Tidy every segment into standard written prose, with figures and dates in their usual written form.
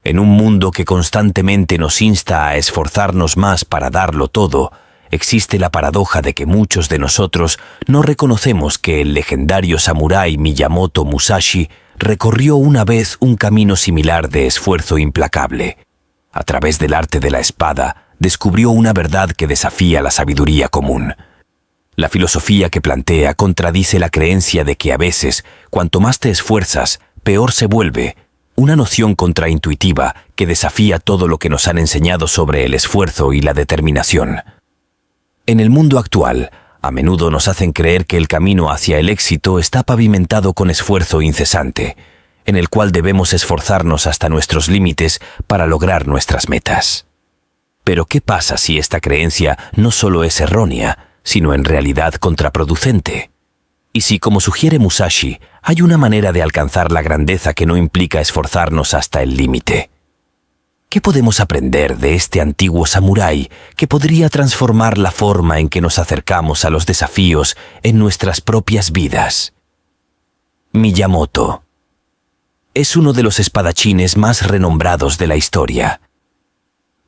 En un mundo que constantemente nos insta a esforzarnos más para darlo todo, existe la paradoja de que muchos de nosotros no reconocemos que el legendario samurái Miyamoto Musashi recorrió una vez un camino similar de esfuerzo implacable. A través del arte de la espada, descubrió una verdad que desafía la sabiduría común. La filosofía que plantea contradice la creencia de que a veces, cuanto más te esfuerzas, peor se vuelve, una noción contraintuitiva que desafía todo lo que nos han enseñado sobre el esfuerzo y la determinación. En el mundo actual, a menudo nos hacen creer que el camino hacia el éxito está pavimentado con esfuerzo incesante, en el cual debemos esforzarnos hasta nuestros límites para lograr nuestras metas. Pero ¿qué pasa si esta creencia no solo es errónea, sino en realidad contraproducente? Y si, como sugiere Musashi, hay una manera de alcanzar la grandeza que no implica esforzarnos hasta el límite. ¿Qué podemos aprender de este antiguo samurái que podría transformar la forma en que nos acercamos a los desafíos en nuestras propias vidas? Miyamoto es uno de los espadachines más renombrados de la historia.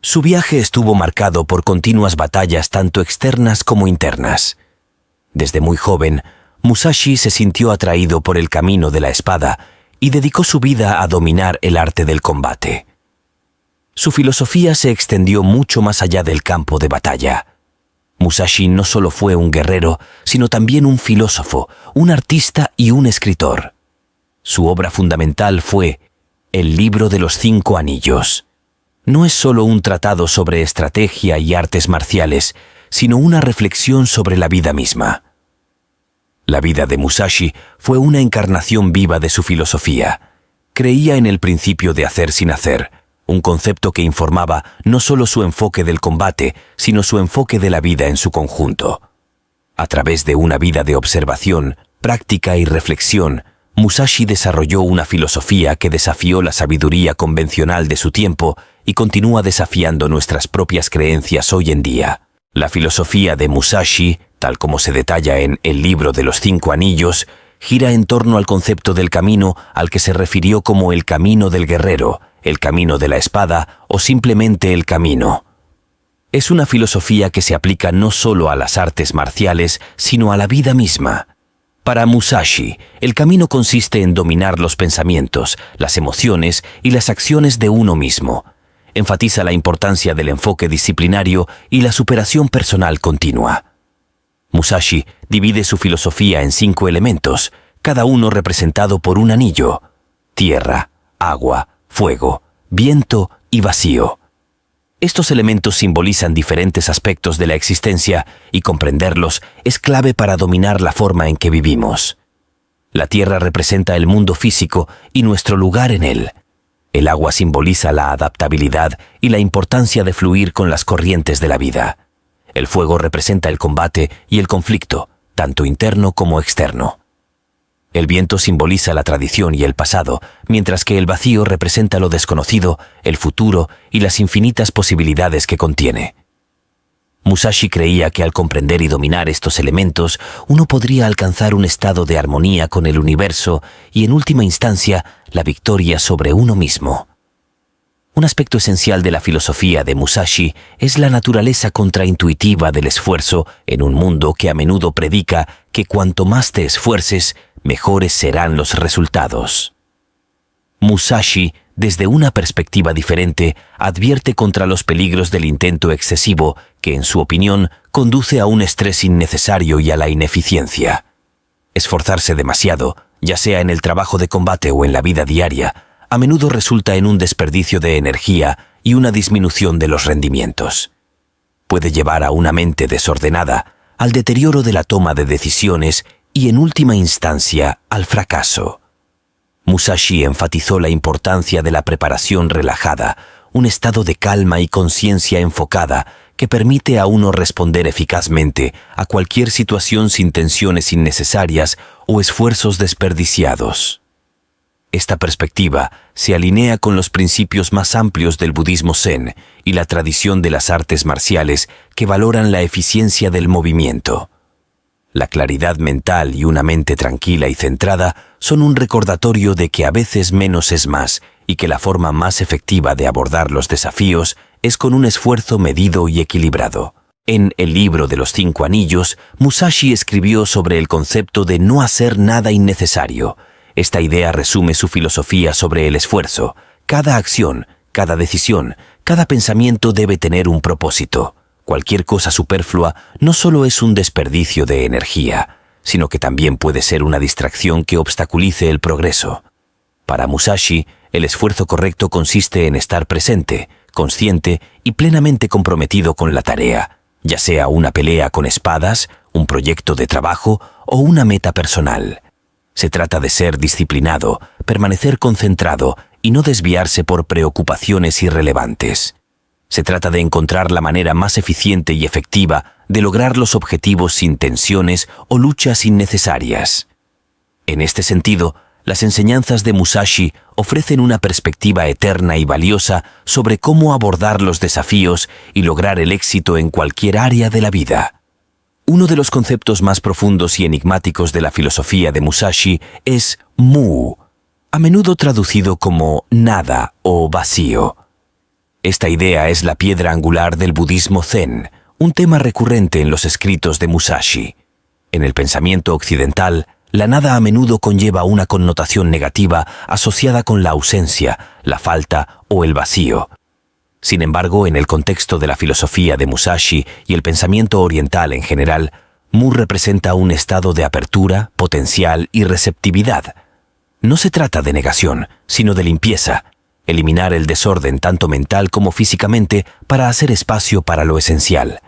Su viaje estuvo marcado por continuas batallas tanto externas como internas. Desde muy joven, Musashi se sintió atraído por el camino de la espada y dedicó su vida a dominar el arte del combate. Su filosofía se extendió mucho más allá del campo de batalla. Musashi no solo fue un guerrero, sino también un filósofo, un artista y un escritor. Su obra fundamental fue El Libro de los 5 Anillos. No es solo un tratado sobre estrategia y artes marciales, sino una reflexión sobre la vida misma. La vida de Musashi fue una encarnación viva de su filosofía. Creía en el principio de hacer sin hacer, un concepto que informaba no solo su enfoque del combate, sino su enfoque de la vida en su conjunto. A través de una vida de observación, práctica y reflexión, Musashi desarrolló una filosofía que desafió la sabiduría convencional de su tiempo y continúa desafiando nuestras propias creencias hoy en día. La filosofía de Musashi, tal como se detalla en El Libro de los 5 Anillos, gira en torno al concepto del camino al que se refirió como el camino del guerrero, el camino de la espada o simplemente el camino. Es una filosofía que se aplica no solo a las artes marciales, sino a la vida misma. Para Musashi, el camino consiste en dominar los pensamientos, las emociones y las acciones de uno mismo. Enfatiza la importancia del enfoque disciplinario y la superación personal continua. Musashi divide su filosofía en 5 elementos, cada uno representado por un anillo: tierra, agua, fuego, viento y vacío. Estos elementos simbolizan diferentes aspectos de la existencia y comprenderlos es clave para dominar la forma en que vivimos. La tierra representa el mundo físico y nuestro lugar en él. El agua simboliza la adaptabilidad y la importancia de fluir con las corrientes de la vida. El fuego representa el combate y el conflicto, tanto interno como externo. El viento simboliza la tradición y el pasado, mientras que el vacío representa lo desconocido, el futuro y las infinitas posibilidades que contiene. Musashi creía que al comprender y dominar estos elementos, uno podría alcanzar un estado de armonía con el universo y, en última instancia, la victoria sobre uno mismo. Un aspecto esencial de la filosofía de Musashi es la naturaleza contraintuitiva del esfuerzo en un mundo que a menudo predica que cuanto más te esfuerces, mejores serán los resultados. Musashi, desde una perspectiva diferente, advierte contra los peligros del intento excesivo que, en su opinión, conduce a un estrés innecesario y a la ineficiencia. Esforzarse demasiado, ya sea en el trabajo de combate o en la vida diaria, a menudo resulta en un desperdicio de energía y una disminución de los rendimientos. Puede llevar a una mente desordenada, al deterioro de la toma de decisiones y, en última instancia, al fracaso. Musashi enfatizó la importancia de la preparación relajada, un estado de calma y conciencia enfocada que permite a uno responder eficazmente a cualquier situación sin tensiones innecesarias o esfuerzos desperdiciados. Esta perspectiva se alinea con los principios más amplios del budismo zen y la tradición de las artes marciales que valoran la eficiencia del movimiento. La claridad mental y una mente tranquila y centrada son un recordatorio de que a veces menos es más y que la forma más efectiva de abordar los desafíos es con un esfuerzo medido y equilibrado. En El libro de los 5 anillos, Musashi escribió sobre el concepto de no hacer nada innecesario. Esta idea resume su filosofía sobre el esfuerzo. Cada acción, cada decisión, cada pensamiento debe tener un propósito. Cualquier cosa superflua no solo es un desperdicio de energía, sino que también puede ser una distracción que obstaculice el progreso. Para Musashi, el esfuerzo correcto consiste en estar presente, consciente y plenamente comprometido con la tarea, ya sea una pelea con espadas, un proyecto de trabajo o una meta personal. Se trata de ser disciplinado, permanecer concentrado y no desviarse por preocupaciones irrelevantes. Se trata de encontrar la manera más eficiente y efectiva de lograr los objetivos sin tensiones o luchas innecesarias. En este sentido, las enseñanzas de Musashi ofrecen una perspectiva eterna y valiosa sobre cómo abordar los desafíos y lograr el éxito en cualquier área de la vida. Uno de los conceptos más profundos y enigmáticos de la filosofía de Musashi es Mu, a menudo traducido como nada o vacío. Esta idea es la piedra angular del budismo zen, un tema recurrente en los escritos de Musashi. En el pensamiento occidental, la nada a menudo conlleva una connotación negativa asociada con la ausencia, la falta o el vacío. Sin embargo, en el contexto de la filosofía de Musashi y el pensamiento oriental en general, Mu representa un estado de apertura, potencial y receptividad. No se trata de negación, sino de limpieza, eliminar el desorden tanto mental como físicamente para hacer espacio para lo esencial.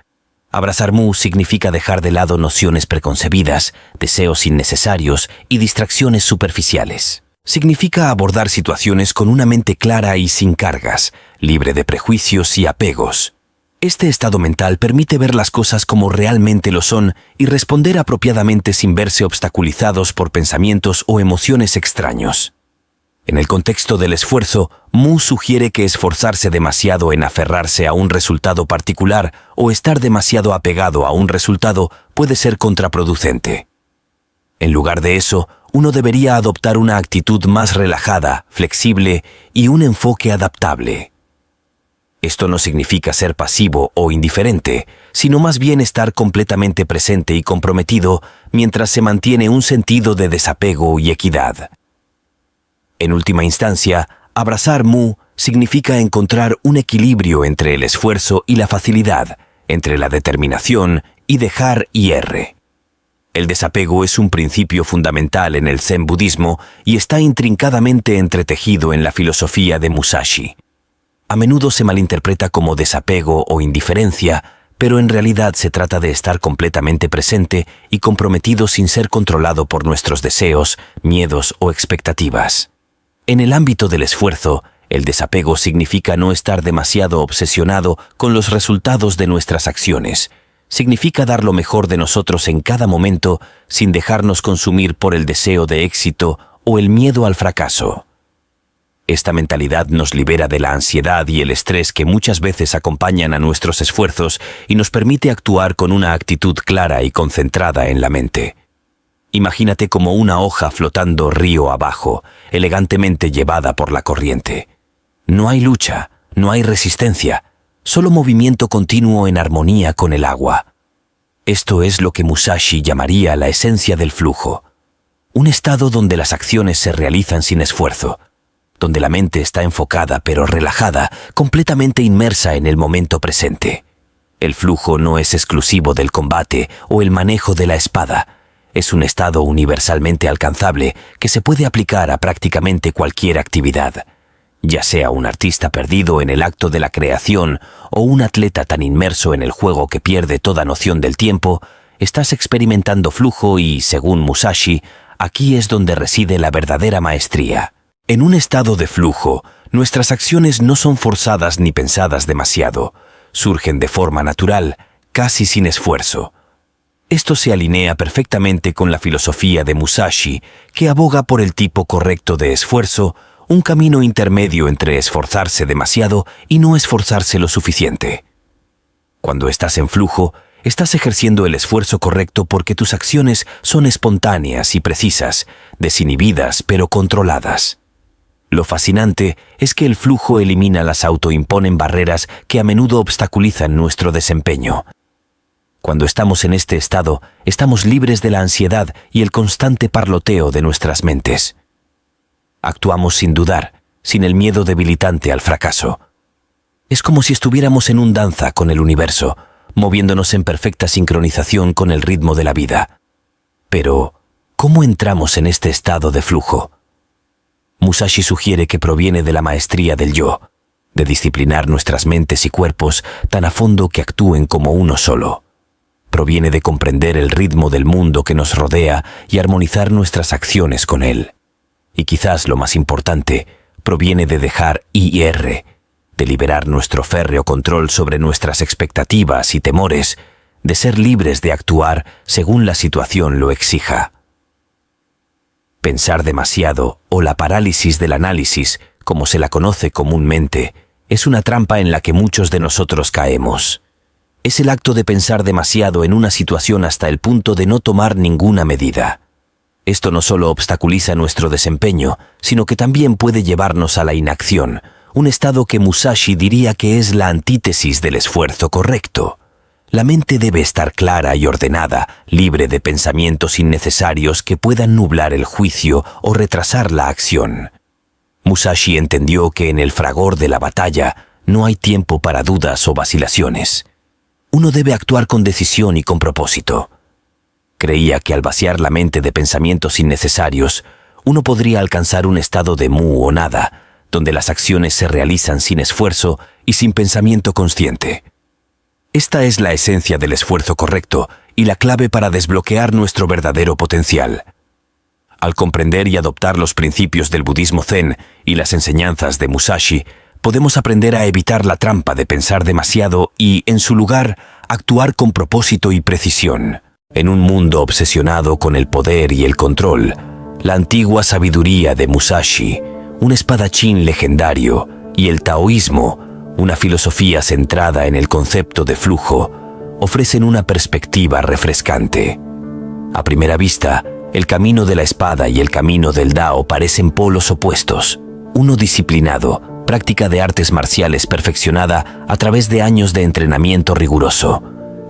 Abrazar Mu significa dejar de lado nociones preconcebidas, deseos innecesarios y distracciones superficiales. Significa abordar situaciones con una mente clara y sin cargas, libre de prejuicios y apegos. Este estado mental permite ver las cosas como realmente lo son y responder apropiadamente sin verse obstaculizados por pensamientos o emociones extraños. En el contexto del esfuerzo, Mu sugiere que esforzarse demasiado en aferrarse a un resultado particular o estar demasiado apegado a un resultado puede ser contraproducente. En lugar de eso, uno debería adoptar una actitud más relajada, flexible y un enfoque adaptable. Esto no significa ser pasivo o indiferente, sino más bien estar completamente presente y comprometido mientras se mantiene un sentido de desapego y equidad. En última instancia, abrazar Mu significa encontrar un equilibrio entre el esfuerzo y la facilidad, entre la determinación y dejar ir. El desapego es un principio fundamental en el Zen budismo y está intrincadamente entretejido en la filosofía de Musashi. A menudo se malinterpreta como desapego o indiferencia, pero en realidad se trata de estar completamente presente y comprometido sin ser controlado por nuestros deseos, miedos o expectativas. En el ámbito del esfuerzo, el desapego significa no estar demasiado obsesionado con los resultados de nuestras acciones. Significa dar lo mejor de nosotros en cada momento sin dejarnos consumir por el deseo de éxito o el miedo al fracaso. Esta mentalidad nos libera de la ansiedad y el estrés que muchas veces acompañan a nuestros esfuerzos y nos permite actuar con una actitud clara y concentrada en la mente. Imagínate como una hoja flotando río abajo, elegantemente llevada por la corriente. No hay lucha, no hay resistencia, solo movimiento continuo en armonía con el agua. Esto es lo que Musashi llamaría la esencia del flujo. Un estado donde las acciones se realizan sin esfuerzo, donde la mente está enfocada pero relajada, completamente inmersa en el momento presente. El flujo no es exclusivo del combate o el manejo de la espada. Es un estado universalmente alcanzable que se puede aplicar a prácticamente cualquier actividad. Ya sea un artista perdido en el acto de la creación o un atleta tan inmerso en el juego que pierde toda noción del tiempo, estás experimentando flujo y, según Musashi, aquí es donde reside la verdadera maestría. En un estado de flujo, nuestras acciones no son forzadas ni pensadas demasiado. Surgen de forma natural, casi sin esfuerzo. Esto se alinea perfectamente con la filosofía de Musashi, que aboga por el tipo correcto de esfuerzo, un camino intermedio entre esforzarse demasiado y no esforzarse lo suficiente. Cuando estás en flujo, estás ejerciendo el esfuerzo correcto porque tus acciones son espontáneas y precisas, desinhibidas pero controladas. Lo fascinante es que el flujo elimina las autoimponen barreras que a menudo obstaculizan nuestro desempeño. Cuando estamos en este estado, estamos libres de la ansiedad y el constante parloteo de nuestras mentes. Actuamos sin dudar, sin el miedo debilitante al fracaso. Es como si estuviéramos en un danza con el universo, moviéndonos en perfecta sincronización con el ritmo de la vida. Pero, ¿cómo entramos en este estado de flujo? Musashi sugiere que proviene de la maestría del yo, de disciplinar nuestras mentes y cuerpos tan a fondo que actúen como uno solo. Proviene de comprender el ritmo del mundo que nos rodea y armonizar nuestras acciones con él. Y quizás lo más importante, proviene de dejar ir, de liberar nuestro férreo control sobre nuestras expectativas y temores, de ser libres de actuar según la situación lo exija. Pensar demasiado, o la parálisis del análisis, como se la conoce comúnmente, es una trampa en la que muchos de nosotros caemos. Es el acto de pensar demasiado en una situación hasta el punto de no tomar ninguna medida. Esto no solo obstaculiza nuestro desempeño, sino que también puede llevarnos a la inacción, un estado que Musashi diría que es la antítesis del esfuerzo correcto. La mente debe estar clara y ordenada, libre de pensamientos innecesarios que puedan nublar el juicio o retrasar la acción. Musashi entendió que en el fragor de la batalla no hay tiempo para dudas o vacilaciones. Uno debe actuar con decisión y con propósito. Creía que al vaciar la mente de pensamientos innecesarios, uno podría alcanzar un estado de mu o nada, donde las acciones se realizan sin esfuerzo y sin pensamiento consciente. Esta es la esencia del esfuerzo correcto y la clave para desbloquear nuestro verdadero potencial. Al comprender y adoptar los principios del budismo zen y las enseñanzas de Musashi, podemos aprender a evitar la trampa de pensar demasiado y, en su lugar, actuar con propósito y precisión. En un mundo obsesionado con el poder y el control, la antigua sabiduría de Musashi, un espadachín legendario, y el taoísmo, una filosofía centrada en el concepto de flujo, ofrecen una perspectiva refrescante. A primera vista, el camino de la espada y el camino del Dao parecen polos opuestos. Uno disciplinado, práctica de artes marciales perfeccionada a través de años de entrenamiento riguroso.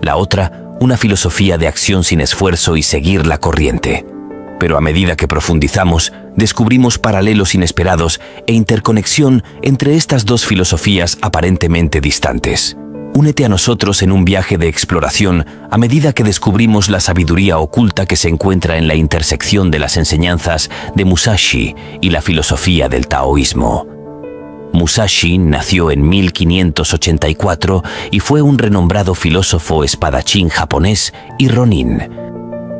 La otra, una filosofía de acción sin esfuerzo y seguir la corriente. Pero a medida que profundizamos, descubrimos paralelos inesperados e interconexión entre estas dos filosofías aparentemente distantes. Únete a nosotros en un viaje de exploración a medida que descubrimos la sabiduría oculta que se encuentra en la intersección de las enseñanzas de Musashi y la filosofía del taoísmo. Musashi nació en 1584 y fue un renombrado filósofo espadachín japonés y ronin.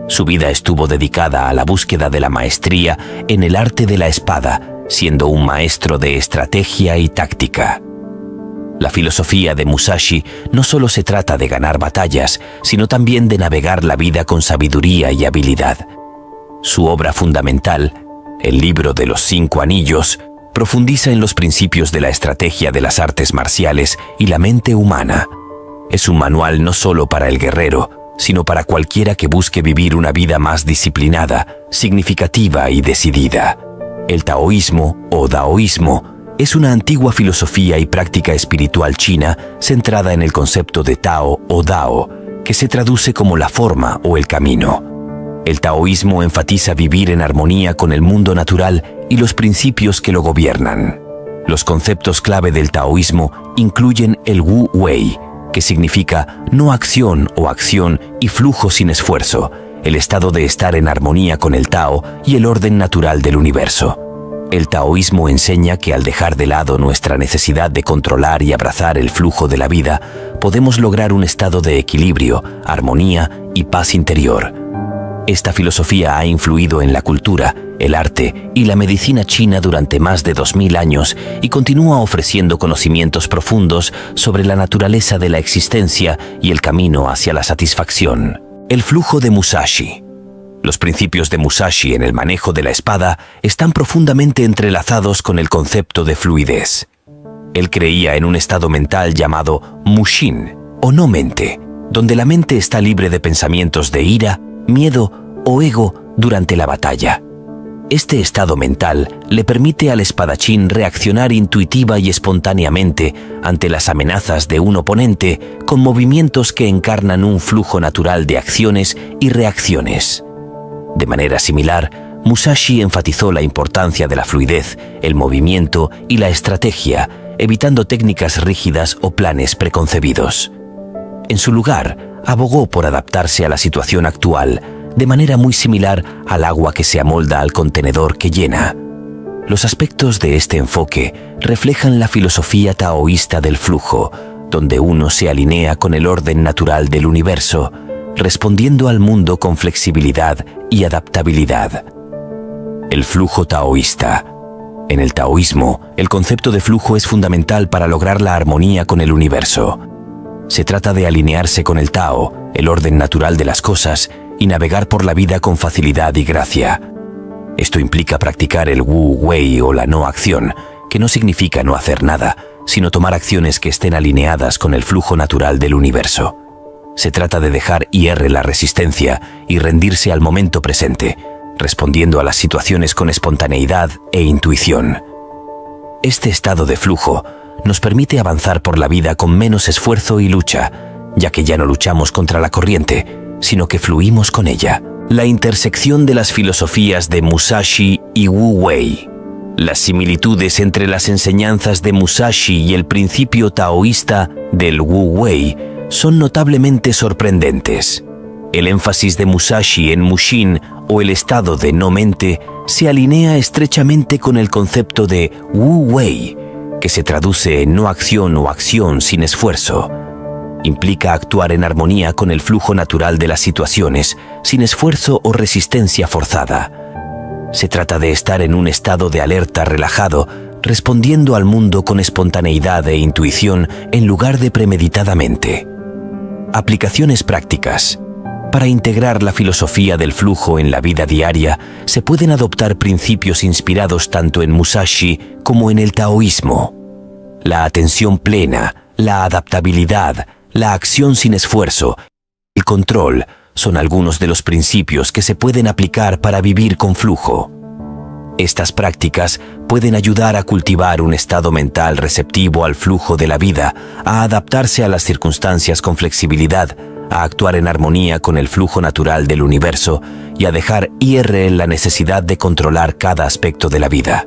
Su vida estuvo dedicada a la búsqueda de la maestría en el arte de la espada, siendo un maestro de estrategia y táctica. La filosofía de Musashi no solo se trata de ganar batallas, sino también de navegar la vida con sabiduría y habilidad. Su obra fundamental, el libro de los 5 anillos, profundiza en los principios de la estrategia de las artes marciales y la mente humana. Es un manual no solo para el guerrero, sino para cualquiera que busque vivir una vida más disciplinada, significativa y decidida. El taoísmo o daoísmo es una antigua filosofía y práctica espiritual china centrada en el concepto de Tao o Dao, que se traduce como la forma o el camino. El taoísmo enfatiza vivir en armonía con el mundo natural y los principios que lo gobiernan. Los conceptos clave del taoísmo incluyen el Wu Wei, que significa no acción o acción y flujo sin esfuerzo, el estado de estar en armonía con el Tao y el orden natural del universo. El taoísmo enseña que al dejar de lado nuestra necesidad de controlar y abrazar el flujo de la vida, podemos lograr un estado de equilibrio, armonía y paz interior. Esta filosofía ha influido en la cultura, el arte y la medicina china durante más de 2000 años y continúa ofreciendo conocimientos profundos sobre la naturaleza de la existencia y el camino hacia la satisfacción. El flujo de Musashi. Los principios de Musashi en el manejo de la espada están profundamente entrelazados con el concepto de fluidez. Él creía en un estado mental llamado Mushin, o no mente, donde la mente está libre de pensamientos de ira, miedo o ego durante la batalla. Este estado mental le permite al espadachín reaccionar intuitiva y espontáneamente ante las amenazas de un oponente con movimientos que encarnan un flujo natural de acciones y reacciones. De manera similar, Musashi enfatizó la importancia de la fluidez, el movimiento y la estrategia, evitando técnicas rígidas o planes preconcebidos. En su lugar, abogó por adaptarse a la situación actual, de manera muy similar al agua que se amolda al contenedor que llena. Los aspectos de este enfoque reflejan la filosofía taoísta del flujo, donde uno se alinea con el orden natural del universo, respondiendo al mundo con flexibilidad y adaptabilidad. El flujo taoísta. En el taoísmo, el concepto de flujo es fundamental para lograr la armonía con el universo. Se trata de alinearse con el Tao, el orden natural de las cosas, y navegar por la vida con facilidad y gracia. Esto implica practicar el Wu Wei o la no acción, que no significa no hacer nada, sino tomar acciones que estén alineadas con el flujo natural del universo. Se trata de dejar ir la resistencia y rendirse al momento presente, respondiendo a las situaciones con espontaneidad e intuición. Este estado de flujo nos permite avanzar por la vida con menos esfuerzo y lucha, ya que ya no luchamos contra la corriente, sino que fluimos con ella. La intersección de las filosofías de Musashi y Wu Wei. Las similitudes entre las enseñanzas de Musashi y el principio taoísta del Wu Wei son notablemente sorprendentes. El énfasis de Musashi en Mushin, o el estado de no mente, se alinea estrechamente con el concepto de Wu Wei, que se traduce en no acción o acción sin esfuerzo. Implica actuar en armonía con el flujo natural de las situaciones, sin esfuerzo o resistencia forzada. Se trata de estar en un estado de alerta relajado, respondiendo al mundo con espontaneidad e intuición en lugar de premeditadamente. Aplicaciones prácticas. Para integrar la filosofía del flujo en la vida diaria, se pueden adoptar principios inspirados tanto en Musashi como en el taoísmo. La atención plena, la adaptabilidad, la acción sin esfuerzo, el control son algunos de los principios que se pueden aplicar para vivir con flujo. Estas prácticas pueden ayudar a cultivar un estado mental receptivo al flujo de la vida, a adaptarse a las circunstancias con flexibilidad, a actuar en armonía con el flujo natural del universo y a dejar ir la necesidad de controlar cada aspecto de la vida.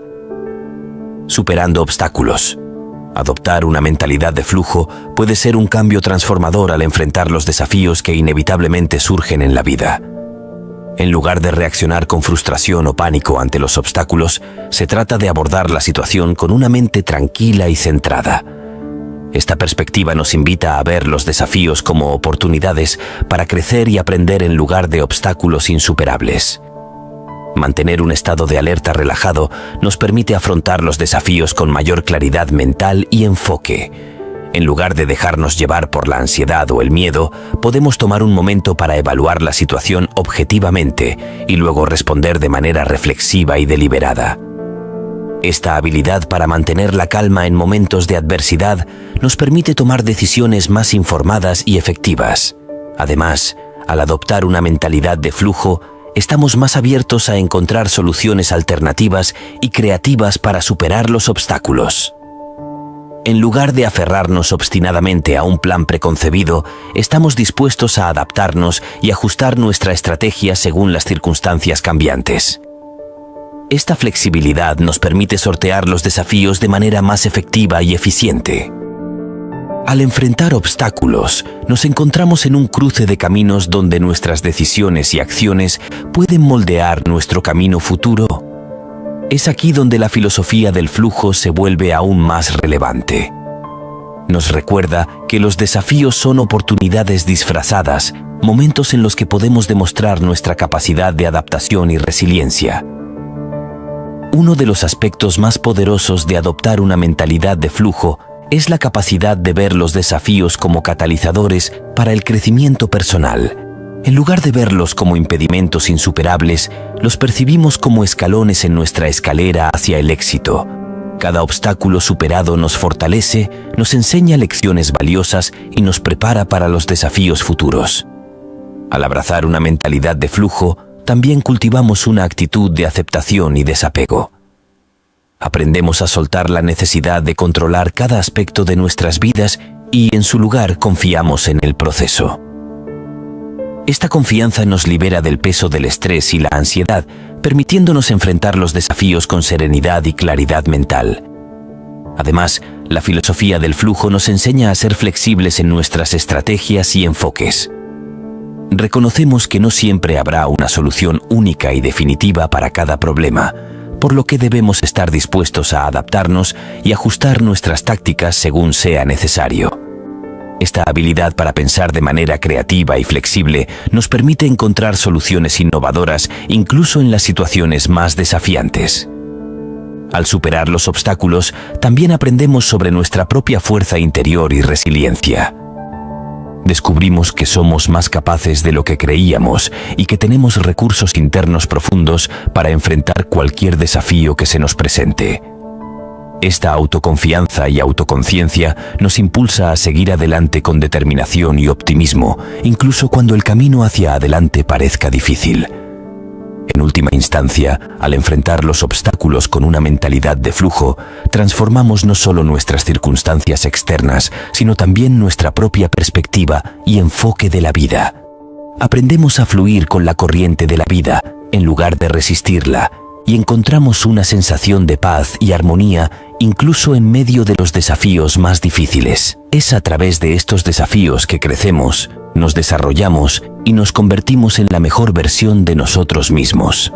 Superando obstáculos. Adoptar una mentalidad de flujo puede ser un cambio transformador al enfrentar los desafíos que inevitablemente surgen en la vida. En lugar de reaccionar con frustración o pánico ante los obstáculos, se trata de abordar la situación con una mente tranquila y centrada. Esta perspectiva nos invita a ver los desafíos como oportunidades para crecer y aprender en lugar de obstáculos insuperables. Mantener un estado de alerta relajado nos permite afrontar los desafíos con mayor claridad mental y enfoque. En lugar de dejarnos llevar por la ansiedad o el miedo, podemos tomar un momento para evaluar la situación objetivamente y luego responder de manera reflexiva y deliberada. Esta habilidad para mantener la calma en momentos de adversidad nos permite tomar decisiones más informadas y efectivas. Además, al adoptar una mentalidad de flujo, estamos más abiertos a encontrar soluciones alternativas y creativas para superar los obstáculos. En lugar de aferrarnos obstinadamente a un plan preconcebido, estamos dispuestos a adaptarnos y ajustar nuestra estrategia según las circunstancias cambiantes. Esta flexibilidad nos permite sortear los desafíos de manera más efectiva y eficiente. Al enfrentar obstáculos, nos encontramos en un cruce de caminos donde nuestras decisiones y acciones pueden moldear nuestro camino futuro. Es aquí donde la filosofía del flujo se vuelve aún más relevante. Nos recuerda que los desafíos son oportunidades disfrazadas, momentos en los que podemos demostrar nuestra capacidad de adaptación y resiliencia. Uno de los aspectos más poderosos de adoptar una mentalidad de flujo es la capacidad de ver los desafíos como catalizadores para el crecimiento personal. En lugar de verlos como impedimentos insuperables, los percibimos como escalones en nuestra escalera hacia el éxito. Cada obstáculo superado nos fortalece, nos enseña lecciones valiosas y nos prepara para los desafíos futuros. Al abrazar una mentalidad de flujo, también cultivamos una actitud de aceptación y desapego. Aprendemos a soltar la necesidad de controlar cada aspecto de nuestras vidas y, en su lugar, confiamos en el proceso. Esta confianza nos libera del peso del estrés y la ansiedad, permitiéndonos enfrentar los desafíos con serenidad y claridad mental. Además, la filosofía del flujo nos enseña a ser flexibles en nuestras estrategias y enfoques. Reconocemos que no siempre habrá una solución única y definitiva para cada problema, por lo que debemos estar dispuestos a adaptarnos y ajustar nuestras tácticas según sea necesario. Esta habilidad para pensar de manera creativa y flexible nos permite encontrar soluciones innovadoras incluso en las situaciones más desafiantes. Al superar los obstáculos, también aprendemos sobre nuestra propia fuerza interior y resiliencia. Descubrimos que somos más capaces de lo que creíamos y que tenemos recursos internos profundos para enfrentar cualquier desafío que se nos presente. Esta autoconfianza y autoconciencia nos impulsa a seguir adelante con determinación y optimismo, incluso cuando el camino hacia adelante parezca difícil. En última instancia, al enfrentar los obstáculos con una mentalidad de flujo, transformamos no solo nuestras circunstancias externas, sino también nuestra propia perspectiva y enfoque de la vida. Aprendemos a fluir con la corriente de la vida, en lugar de resistirla, y encontramos una sensación de paz y armonía incluso en medio de los desafíos más difíciles. Es a través de estos desafíos que crecemos, nos desarrollamos y nos convertimos en la mejor versión de nosotros mismos.